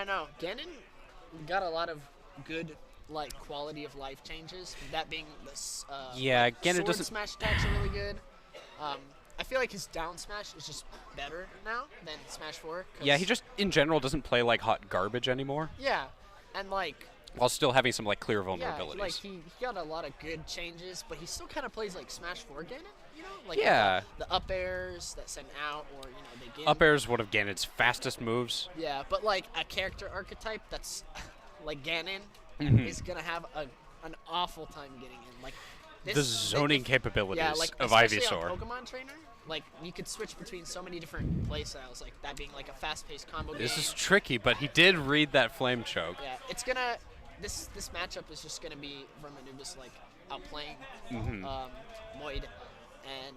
know. Ganon got a lot of good, like, quality of life changes. That being this, Yeah, like, Ganon sword doesn't. smash attacks are really good. I feel like his down smash is just better now than Smash 4. Yeah, he just in general doesn't play like hot garbage anymore, Yeah, and like while still having some like clear yeah, vulnerabilities. like he got a lot of good changes, but he still kind of plays like Smash 4 Ganon. You know, like Yeah. the up airs that send out, or they get Up air is one of Ganon's fastest moves. Yeah, but like a character archetype that's like Ganon Mm-hmm. is gonna have an awful time getting in. Like this, The zoning capabilities yeah, like of especially Ivysaur. on Pokemon Trainer, like you could switch between so many different playstyles. Like that being like a fast-paced combo This game. is tricky, but he did read that flame choke. Yeah, it's gonna. This matchup is just gonna be Vermanubis like outplaying Moid, and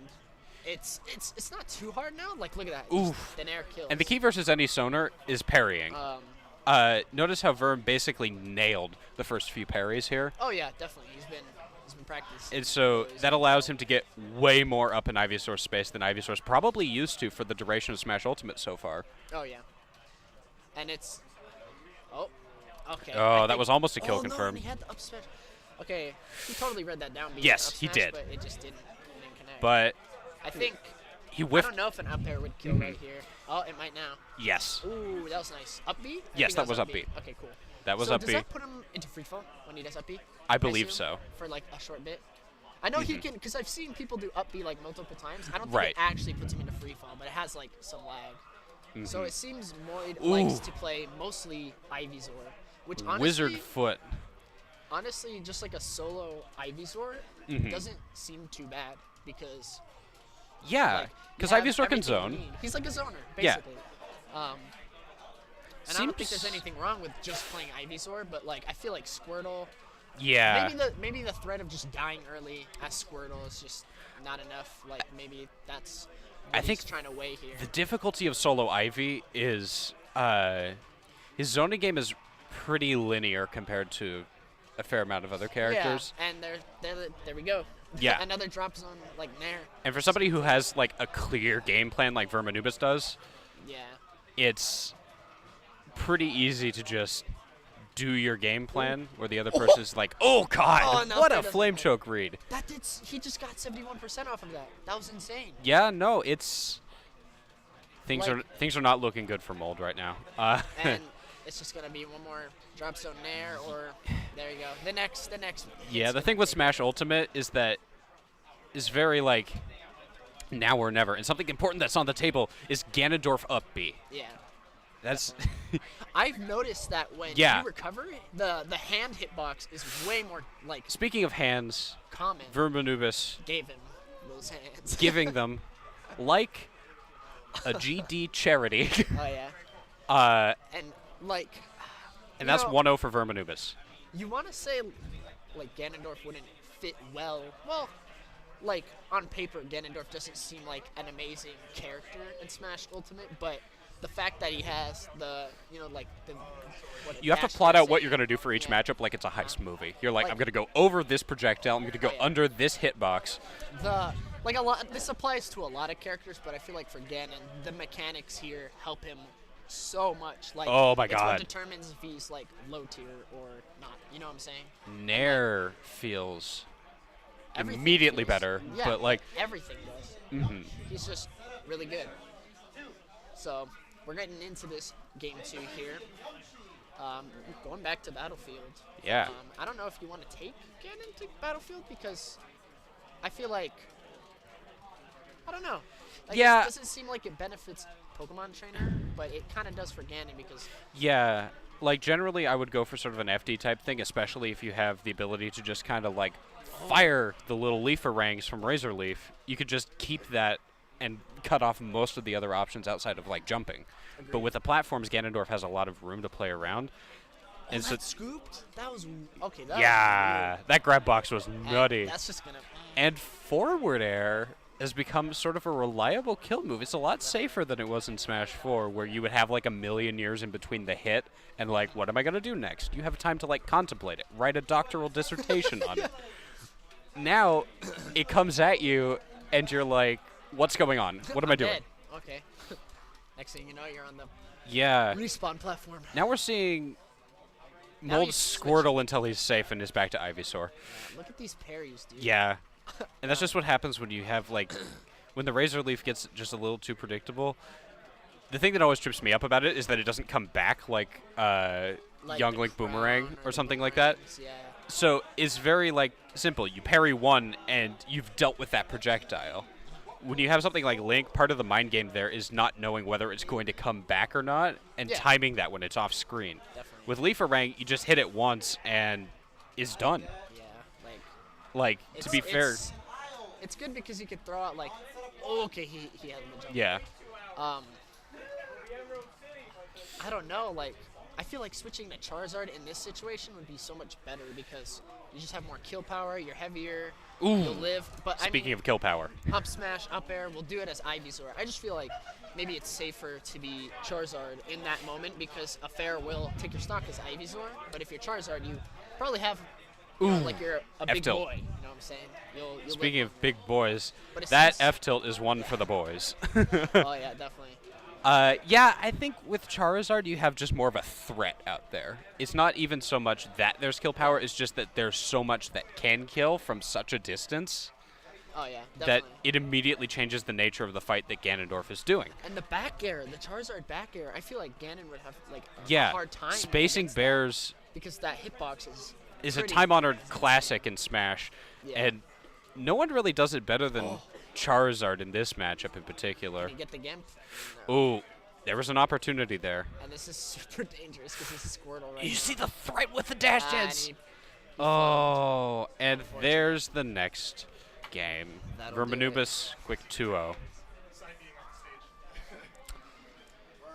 it's not too hard now. Like look at that. Oof. Thin air kills. And the key versus any Sonar is parrying. Notice how Verm basically nailed the first few parries here. Oh yeah, definitely. He's been practicing. And so that allows him to get way more up in Ivysaur's space than Ivysaur's probably used to for the duration of Smash Ultimate so far. Oh yeah. And it's. Oh. Okay. Oh, that was almost a kill No, confirmed. and he had the up smash. Okay, he totally read that down. Being Yes, up he smash, did. But it just didn't connect. But I think. he I whiffed. don't know if an up air would kill right here. Oh, it might now. Yes. Ooh, that was nice. Up B? I Yes, think that was up B. Okay, cool. That was so up does B. that put him into free fall when he does up B? I believe assume, so. For like a short bit. I know he can, because I've seen people do up B like multiple times. I don't think Right. it actually puts him into free fall, but it has like some lag. So it seems Moid Ooh. likes to play mostly Ivysaur, which honestly, Wizard foot. honestly, just like a solo Ivysaur doesn't seem too bad because Yeah, like, because you have Ivysaur can everything you zone. need. He's like a zoner, Yeah. basically. And I don't think there's anything wrong with just playing Ivysaur, but like I feel like Squirtle. Yeah. Maybe the threat of just dying early as Squirtle is just not enough. Like maybe that's what I he's think trying to weigh here. The difficulty of solo Ivy is his zoning game is pretty linear compared to a fair amount of other characters. Yeah, and there we go. Yeah. Another drop zone like Nair. And for somebody who has like a clear game plan like Vermanubis does, Yeah. it's pretty easy to just do your game plan where the other person's like, oh god, no, what that a doesn't flame matter. choke read. He just got 71% off of that. That was insane. Yeah, no, it's things Like- are not looking good for Mold right now. And it's just gonna be one more drop zone Nair, or there you go. The next. Yeah, it's the gonna thing with be- Smash Ultimate is that is very like now or never. And something important that's on the table is Ganondorf up B. Yeah. That's I've noticed that when Yeah. you recover, the hand hitbox is way more like speaking of hands, common. Vermanubis Gave him those hands. giving them like a GD charity. Oh yeah. And like. And you that's know, 1-0 for Vermanubis. You want to say like Ganondorf wouldn't fit well. Well, like on paper, Ganondorf doesn't seem like an amazing character in Smash Ultimate, but the fact that he has the like the You have to dash plot out what dancing- you're going to do for each yeah. matchup like it's a heist movie. You're like, Like- I'm going to go over this projectile, I'm going to go Oh, yeah. under this hitbox. Like a lot. This applies to a lot of characters, but I feel like for Ganon, the mechanics here help him so much. Like, Oh my it's God. what determines if he's like low tier or not. You know what I'm saying? Nair feels Everything immediately feels- better, yeah, but like, everything does. He's just really good. So we're getting into this game 2 here. Going back to Battlefield. yeah. I don't know if you want to take Ganon to Battlefield because I feel like I don't know. Like, Yeah. It doesn't seem like it benefits Pokemon Trainer, but it kind of does for Ganon because Yeah, like generally I would go for sort of an FD type thing, especially if you have the ability to just kind of like fire the little leaf harangues from Razor Leaf. You could just keep that and cut off most of the other options outside of like jumping. But with the platforms, Ganondorf has a lot of room to play around. And so, that scooped. That was okay. That yeah, was weird. that grab box was And nutty. That's just gonna. And forward air has become sort of a reliable kill move. It's a lot safer than it was in Smash 4, where you would have like a million years in between the hit and like, what am I going to do next? You have time to like contemplate it, write a doctoral dissertation on it. Now, it comes at you and you're like, what's going on? What am I I'm doing? dead. Okay. Next thing you know, you're on the Yeah. Respawn platform. Now we're seeing Now Mold he's Squirtle until he's safe and is back to Ivysaur. Yeah, look at these parries, dude. Yeah. And that's just what happens when you have, like, when the Razor Leaf gets just a little too predictable. The thing that always trips me up about it is that it doesn't come back like Young the Link crown Boomerang or the something like that. boomerangs, Yeah. So it's very, like, simple. You parry one, and you've dealt with that projectile. When you have something like Link, part of the mind game there is not knowing whether it's going to come back or not, and Yeah. timing that when it's off screen. Definitely. With Leaferang, you just hit it once, and is done. Yeah, like Like, to be fair, it's good because you could throw out like, oh, okay, he had him a jump. yeah. I don't know, like I feel like switching to Charizard in this situation would be so much better because you just have more kill power, you're heavier, you'll live. But Speaking of kill power. up smash, up air, we'll do it as Ivysaur. I just feel like maybe it's safer to be Charizard in that moment because a fair will take your stock as Ivysaur, but if you're Charizard, you probably have like you're a big F-tilt. boy. You know what I'm saying? You'll Speaking of big boys, But it that seems- F-tilt is one for the boys. oh yeah, definitely. Yeah, I think with Charizard you have just more of a threat out there. It's not even so much that there's kill power, it's just that there's so much that can kill from such a distance Oh yeah, that definitely. it immediately changes the nature of the fight that Ganondorf is doing. And the back air, the Charizard back air, I feel like Ganon would have like a Yeah, hard time spacing against bears that, because that hitbox is a pretty- time-honored classic in Smash, Yeah. and no one really does it better than Charizard in this matchup in particular. Can you get the Gimp? Ooh, there was an opportunity there. And this is super dangerous because this is Squirtle right You now. see the threat with the dash And dance? he- Oh, and there's the next game. That'll do Vermanubis, quick 2-0.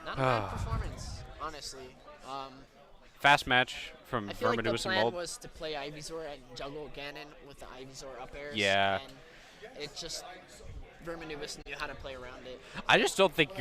Not a bad performance, honestly. Fast match from I feel like the Vermanubis and plan Mold. was to play Ivysaur and juggle Ganon with the Ivysaur up airs. Yeah. And it just Vermanubis knew how to play around it. I just don't think